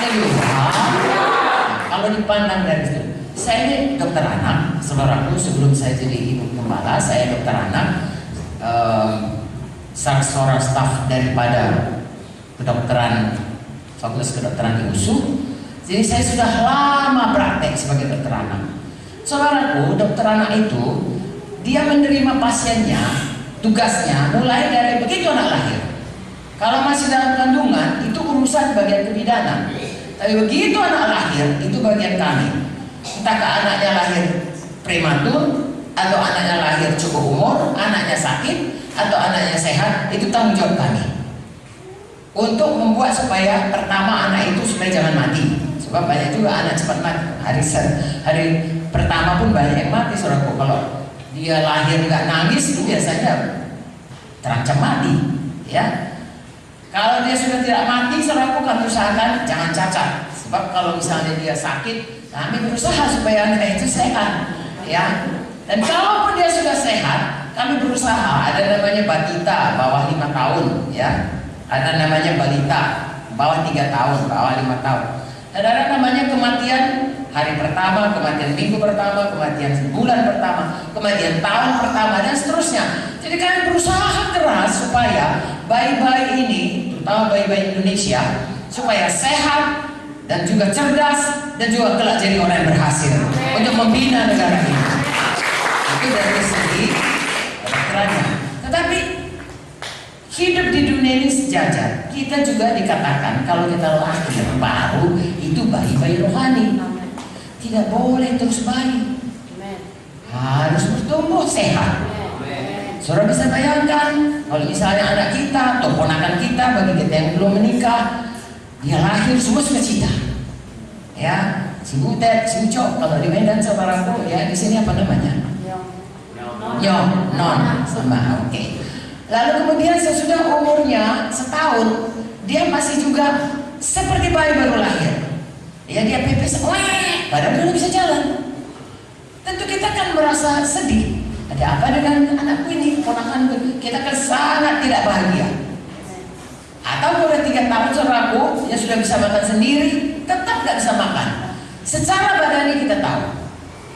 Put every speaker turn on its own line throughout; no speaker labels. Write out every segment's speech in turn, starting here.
Haleluya. Kalau dipandang dari situ, saya ini dokter anak, saudaraku. Sebelum saya jadi ibu gembala, saya dokter anak, seorang staf daripada kedokteran, fakultas kedokteran di USU. Jadi saya sudah lama praktek sebagai dokter anak. Saudaraku, dokter anak itu dia menerima pasiennya, tugasnya mulai dari begitu anak lahir. Kalau masih dalam kandungan itu urusan bagian kebidanan. Tapi begitu anak lahir itu bagian kami. Entahkah anaknya lahir prematur, atau anaknya lahir cukup umur, anaknya sakit, atau anaknya sehat, itu tanggung jawab kami. Untuk membuat supaya pertama anak itu supaya jangan mati. Sebab banyak juga anak cepat mati. Hari pertama pun banyak yang mati, saudaraku. Kalau dia lahir nggak nangis itu biasanya terancam mati, ya. Kalau dia sudah tidak mati, saudaraku, kami usahakan jangan cacat. Sebab kalau misalnya dia sakit, kami berusaha supaya anak itu sehat, ya. Dan kalaupun dia sudah sehat, kami berusaha. Ada namanya batita bawah 5 tahun, ya. Ada namanya balita bawah 3 tahun, bawah 5 tahun. Ada namanya kematian hari pertama, kematian minggu pertama, kematian bulan pertama, kematian tahun pertama, dan seterusnya. Jadi kami berusaha keras supaya bayi-bayi ini, terutama bayi-bayi Indonesia, supaya sehat dan juga cerdas dan juga kelak jadi orang yang berhasil untuk membina negara ini. Itu dari segi kedokterannya. Tetapi hidup di dunia ini sejajar. Kita juga dikatakan kalau kita lahir baru itu bayi-bayi rohani. Tidak boleh terus bayi. Harus bertumbuh sehat. Saudara bisa bayangkan kalau misalnya anak kita atau ponakan kita, bagi kita yang belum menikah, dia lahir semua sukacita. Ya, si butet, si ucok. Kalau di Medan saudaraku, ya di sini apa namanya? Non sama. Oke. Lalu kemudian sesudah umurnya setahun, dia masih juga seperti bayi baru lahir. Ya, dia pepes, padahal dia bisa jalan. Tentu kita kan merasa sedih. Ada apa dengan anakku ini, ponakanku? Kita kan sangat tidak bahagia. Atau udah 3 tahun saudaraku, dia sudah bisa makan sendiri, tetap nggak bisa makan. Secara badani kita tahu,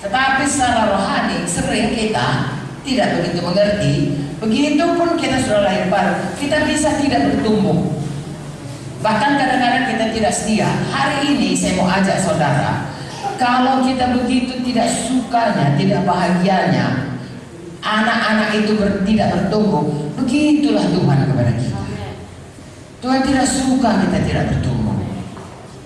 tetapi secara rohani sering kita tidak begitu mengerti. Begitupun kita sudah lahir baru, kita bisa tidak bertumbuh. Bahkan kadang-kadang kita tidak setia. Hari ini saya mau ajak saudara, kalau kita begitu tidak sukanya, tidak bahagianya, anak-anak itu tidak bertumbuh, begitulah Tuhan kepada kita. Tuhan tidak suka kita tidak bertumbuh.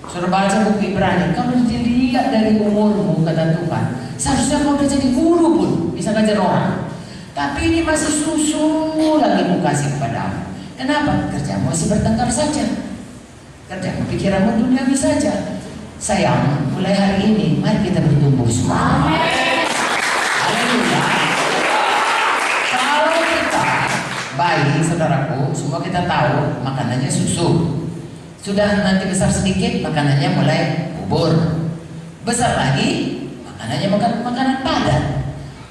Saudara baca buku Ibrani, kamu dilihat dari umurmu, kata Tuhan, seharusnya kau udah jadi guru pun, bisa ngajar orang. Tapi ini masih susu lagi mau kasih kepadamu. Kenapa? Kerjamu masih bertengkar saja. Kerjamu pikiranmu duniawi saja. Sayang, mulai hari ini mari kita bertumbuh semua. Haleluya. Kalau kita bayi, saudaraku, semua kita tahu makanannya susu. Sudah nanti besar sedikit, makanannya mulai bubur. Besar lagi, makanannya makanan padat.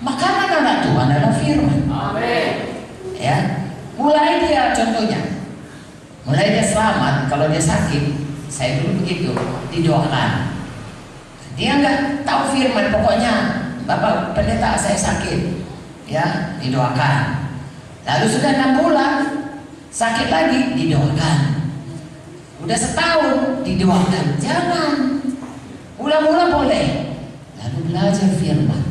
Makanan anak Tuhan adalah firman. Amin. Ya, mulai dia contohnya, mulai dia selamat. Kalau dia sakit, saya dulu begitu, didoakan. Dia nggak tahu firman, pokoknya Bapak pendeta saya sakit, ya didoakan. Lalu sudah 6 bulan, sakit lagi, didoakan. Udah setahun, didoakan. Jangan, ulang-ulang boleh. Lalu belajar firman.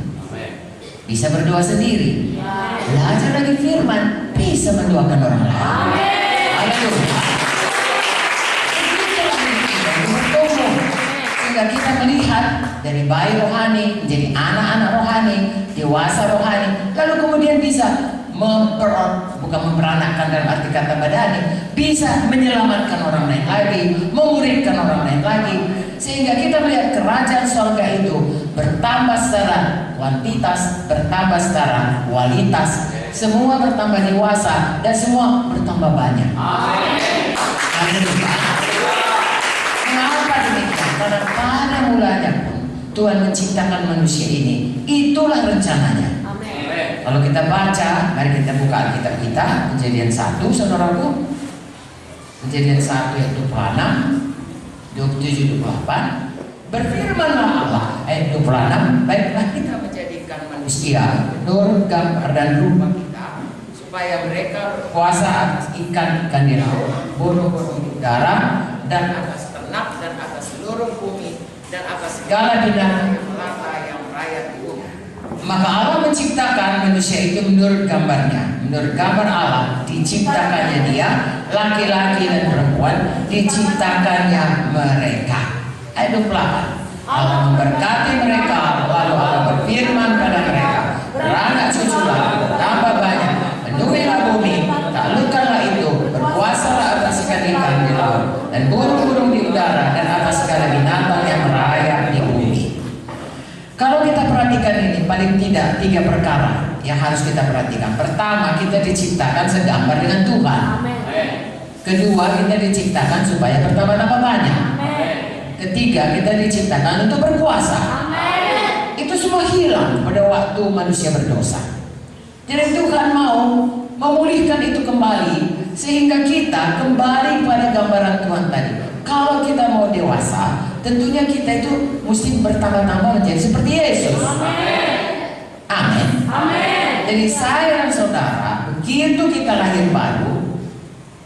Bisa berdoa sendiri, belajar lagi firman, bisa mendoakan orang lain. Haleluya. Sehingga kita melihat dari bayi rohani menjadi anak-anak rohani, dewasa rohani, lalu kemudian bisa bukan memperanakkan dalam arti kata badani, bisa menyelamatkan orang lain lagi, memuridkan orang lain lagi, sehingga kita melihat kerajaan surga itu bertambah secara kuantitas, bertambah secara kualitas, semua bertambah dewasa dan semua bertambah banyak. Mengapa demikian? Karena pada mulanya pun Tuhan menciptakan manusia ini, itulah rencananya. Kalau kita baca, mari kita buka Alkitab kita, Kejadian 1, saudaraku. Kejadian 1 ayat 26. 27-28, berfirmanlah Allah, ayat 26, baiklah kita menjadikan manusia menurut gambar dan rupa kita, supaya mereka berkuasa atas ikan-ikan di laut, burung-burung di udara, dan atas ternak, dan atas seluruh bumi, dan atas segala binatang yang melata yang merayap di bumi. Maka Allah menciptakan manusia itu menurut gambarnya, menurut gambar Allah diciptakannya dia, laki-laki dan perempuan diciptakannya mereka. Ayat 28, Allah memberkati mereka, lalu Allah berfirman pada mereka, beranak cuculah, bertambah banyak, penuhilah bumi, taklukkanlah itu, berkuasalah atas ikan-ikan di laut dan burung-burung di udara, dan atas segala binatang yang merayap di bumi. Kalau kita perhatikan ini, paling tidak 3 perkara yang harus kita perhatikan. Pertama, kita diciptakan segambar dengan Tuhan. Kedua, kita diciptakan supaya bertambah-tambah banyak. Ketiga, kita diciptakan untuk berkuasa. Itu semua hilang pada waktu manusia berdosa. Jadi Tuhan mau memulihkan itu kembali, sehingga kita kembali pada gambaran Tuhan tadi. Kalau kita mau dewasa, tentunya kita itu mesti bertambah-tambah menjadi seperti Yesus. Amin. Jadi saya dan saudara, begitu kita lahir baru,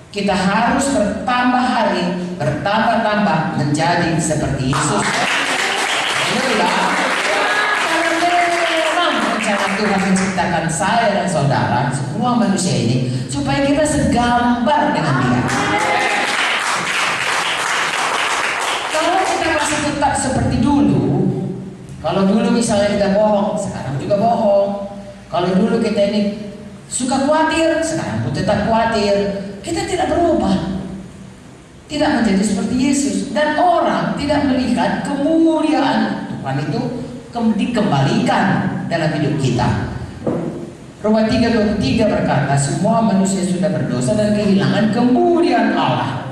kita harus bertambah hari, bertambah-tambah menjadi seperti Yesus. Memang rencana Tuhan menciptakan saya dan saudara, semua manusia ini, supaya kita segambar dengan Dia. Kalau kita masih tetap seperti dulu, kalau dulu misalnya kita bohong, sekarang juga bohong. Kalau dulu kita ini suka khawatir, sekarang pun tetap khawatir. Kita tidak berubah, tidak menjadi seperti Yesus, dan orang tidak melihat kemuliaan Tuhan itu dikembalikan dalam hidup kita. Roma 3:23 berkata, semua manusia sudah berdosa dan kehilangan kemuliaan Allah.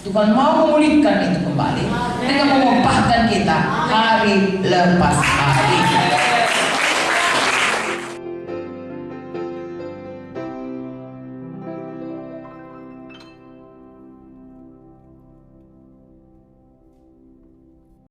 Tuhan mau memulihkan itu kembali dengan mengubahkan kita hari lepas hari.